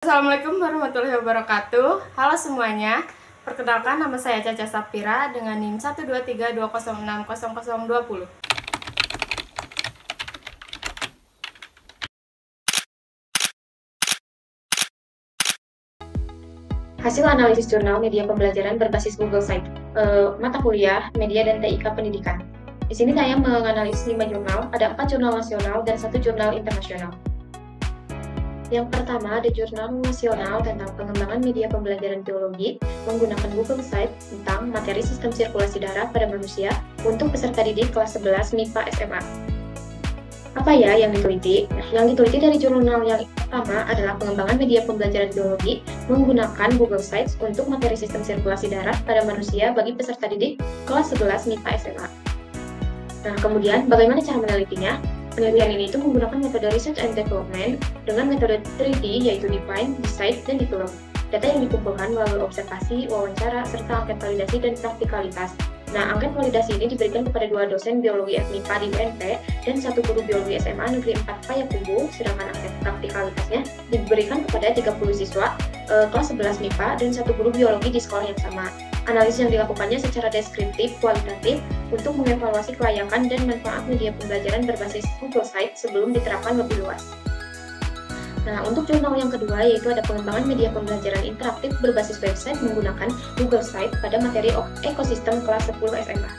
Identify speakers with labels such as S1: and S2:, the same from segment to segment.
S1: Assalamualaikum warahmatullahi wabarakatuh. Halo semuanya, perkenalkan nama saya Caca Sapira dengan NIM 12320600020. Hasil analisis jurnal media pembelajaran berbasis Google Site, mata kuliah, media, dan TIK pendidikan. Di sini saya menganalisis 5 jurnal, ada 4 jurnal nasional dan 1 jurnal internasional. Yang pertama, ada jurnal nasional tentang pengembangan media pembelajaran biologi menggunakan Google Site tentang materi sistem sirkulasi darah pada manusia untuk peserta didik kelas 11 MIPA SMA. Apa ya yang diteliti? Nah, yang diteliti dari jurnal yang pertama adalah pengembangan media pembelajaran biologi menggunakan Google Sites untuk materi sistem sirkulasi darah pada manusia bagi peserta didik kelas 11 MIPA SMA. Nah, kemudian bagaimana cara menelitinya? Penelitian ini itu menggunakan metode research and development dengan metode 3D yaitu define, decide, dan develop. Data yang dikumpulkan melalui observasi, wawancara, serta angket validasi dan praktikalitas. Nah, angket validasi ini diberikan kepada 2 dosen biologi FMIPA di UNP dan 1 guru biologi SMA Negeri 4 Payakumbuh, sedangkan angket praktikalitasnya diberikan kepada 30 siswa kelas 11 MIPA dan 1 guru biologi di sekolah yang sama. Analisis yang dilakukannya secara deskriptif, kualitatif, untuk mengevaluasi kelayakan dan manfaat media pembelajaran berbasis Google Site sebelum diterapkan lebih luas. Nah, untuk jurnal yang kedua yaitu ada pengembangan media pembelajaran interaktif berbasis website menggunakan Google Site pada materi ekosistem kelas 10 SMA.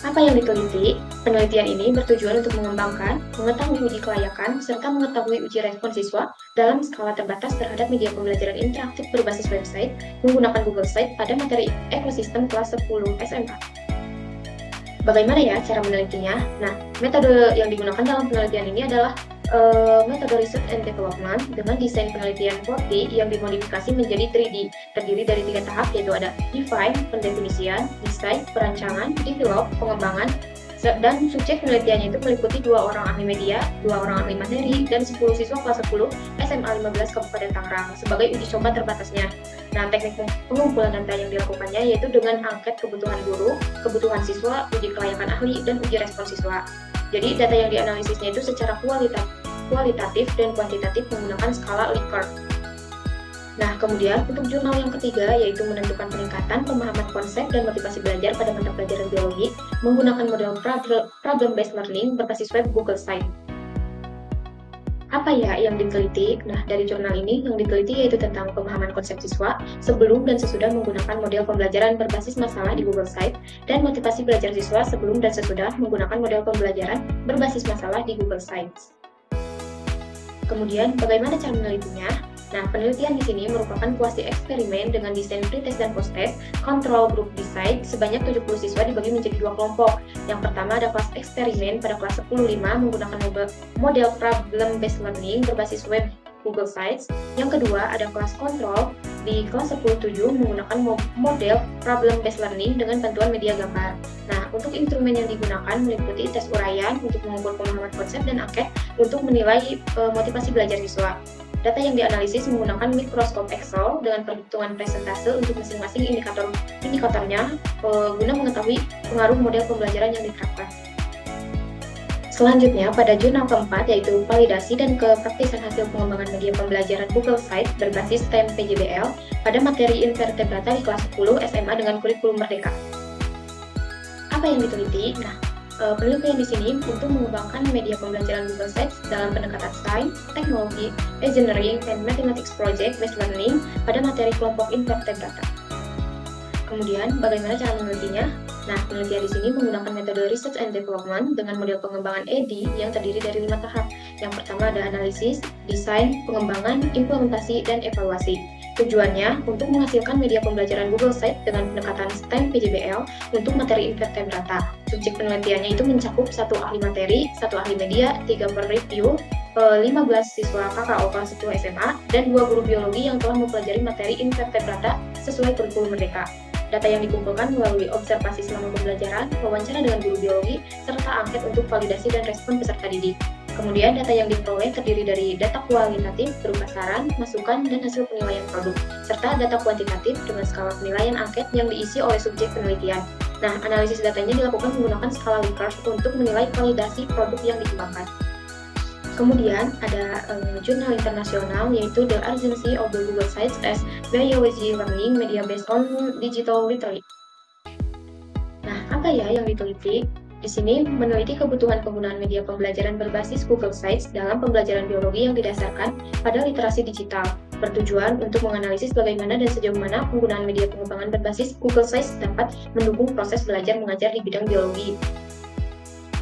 S1: Apa yang diteliti? Penelitian ini bertujuan untuk mengembangkan, mengetahui uji kelayakan, serta mengetahui uji respon siswa dalam skala terbatas terhadap media pembelajaran interaktif berbasis website menggunakan Google Site pada materi ekosistem kelas 10 SMA. Bagaimana ya cara menelitinya? Nah, metode yang digunakan dalam penelitian ini adalah metode research and development dengan desain penelitian 4D yang dimodifikasi menjadi 3D, terdiri dari 3 tahap yaitu ada define, pendefinisian, decide, perancangan, develop, pengembangan, dan subjek penelitiannya itu meliputi 2 orang ahli media, 2 orang ahli materi, dan 10 siswa kelas 10 SMA 15 Kabupaten Tangerang sebagai uji coba terbatasnya. Nah, teknik pengumpulan data yang dilakukannya yaitu dengan angket kebutuhan guru, kebutuhan siswa, uji kelayakan ahli, dan uji respon siswa. Jadi, data yang dianalisisnya itu secara kualitatif dan kuantitatif menggunakan skala Likert. Nah, kemudian untuk jurnal yang ketiga yaitu menentukan peningkatan pemahaman konsep dan motivasi belajar pada mata pelajaran biologi menggunakan model problem-based learning berbasis web Google Site. Apa ya yang diteliti? Nah, dari jurnal ini yang diteliti yaitu tentang pemahaman konsep siswa sebelum dan sesudah menggunakan model pembelajaran berbasis masalah di Google Site dan motivasi belajar siswa sebelum dan sesudah menggunakan model pembelajaran berbasis masalah di Google Sites. Kemudian, bagaimana cara menelitinya? Nah, penelitian di sini merupakan kuasi eksperimen dengan desain pretest dan posttest, control group design, sebanyak 70 siswa dibagi menjadi 2 kelompok. Yang pertama ada kelas eksperimen pada kelas 10-5 menggunakan model problem-based learning berbasis web Google Sites. Yang kedua ada kelas kontrol di kelas 10-7 menggunakan model problem-based learning dengan bantuan media gambar. Nah, untuk instrumen yang digunakan meliputi tes uraian untuk mengukur pemahaman konsep dan angket untuk menilai motivasi belajar siswa. Data yang dianalisis menggunakan mikroskop Excel dengan perhitungan presentase untuk masing-masing indikatornya guna mengetahui pengaruh model pembelajaran yang diterapkan. Selanjutnya, pada jurnal keempat yaitu validasi dan kepraktisan hasil pengembangan media pembelajaran Google Site berbasis STEM PJBL pada materi invertebrata di kelas 10 SMA dengan kurikulum Merdeka. Apa yang diteliti? Nah, penelitian di sini untuk mengembangkan media pembelajaran Google Sites dalam pendekatan sains, teknologi, engineering, and mathematics project based learning pada materi kelompok invertebrata. Kemudian, bagaimana cara menelitinya? Nah, penelitian di sini menggunakan metode research and development dengan model pengembangan ED yang terdiri dari 5 tahap. Yang pertama ada analisis, desain, pengembangan, implementasi, dan evaluasi. Tujuannya untuk menghasilkan media pembelajaran Google Site dengan pendekatan STEM PJBL untuk materi invertebrata. Subjek penelitiannya itu mencakup 1 ahli materi, 1 ahli media, 3 per-review, 15 siswa KKO kelas 10 SMA, dan 2 guru biologi yang telah mempelajari materi invertebrata sesuai kurikulum Merdeka. Data yang dikumpulkan melalui observasi selama pembelajaran, wawancara dengan guru biologi, serta angket untuk validasi dan respon peserta didik. Kemudian data yang diperoleh terdiri dari data kualitatif berupa saran, masukan, dan hasil penilaian produk, serta data kuantitatif dengan skala penilaian angket yang diisi oleh subjek penelitian. Nah, analisis datanya dilakukan menggunakan skala Likert untuk menilai validasi produk yang dikembangkan. Kemudian ada jurnal internasional yaitu The Urgency of the Google Sites as Biology Learning Media Based on Digital Literacy. Nah, apa ya yang diteliti? Di sini meneliti kebutuhan penggunaan media pembelajaran berbasis Google Sites dalam pembelajaran biologi yang didasarkan pada literasi digital, bertujuan untuk menganalisis bagaimana dan sejauh mana penggunaan media pengembangan berbasis Google Sites dapat mendukung proses belajar mengajar di bidang biologi.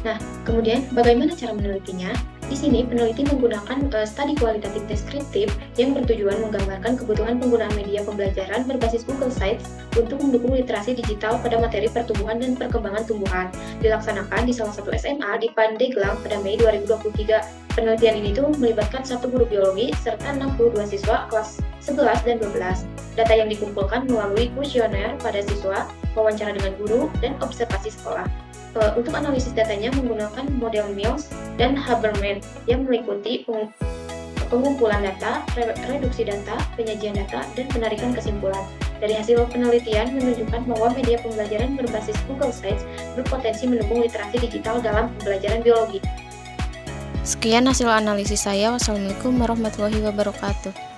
S1: Nah, kemudian bagaimana cara menelitinya? Di sini, peneliti menggunakan studi kualitatif deskriptif yang bertujuan menggambarkan kebutuhan penggunaan media pembelajaran berbasis Google Sites untuk mendukung literasi digital pada materi pertumbuhan dan perkembangan tumbuhan. Dilaksanakan di salah satu SMA di Pandeglang pada Mei 2023. Penelitian ini tuh melibatkan satu guru biologi serta 62 siswa kelas 11 dan 12. Data yang dikumpulkan melalui kuesioner pada siswa, wawancara dengan guru, dan observasi sekolah. Untuk analisis datanya menggunakan model Mills dan Habermas yang meliputi pengumpulan data, reduksi data, penyajian data, dan penarikan kesimpulan. Dari hasil penelitian menunjukkan bahwa media pembelajaran berbasis Google Sites berpotensi mendukung literasi digital dalam pembelajaran biologi.
S2: Sekian hasil analisis saya. Wassalamualaikum warahmatullahi wabarakatuh.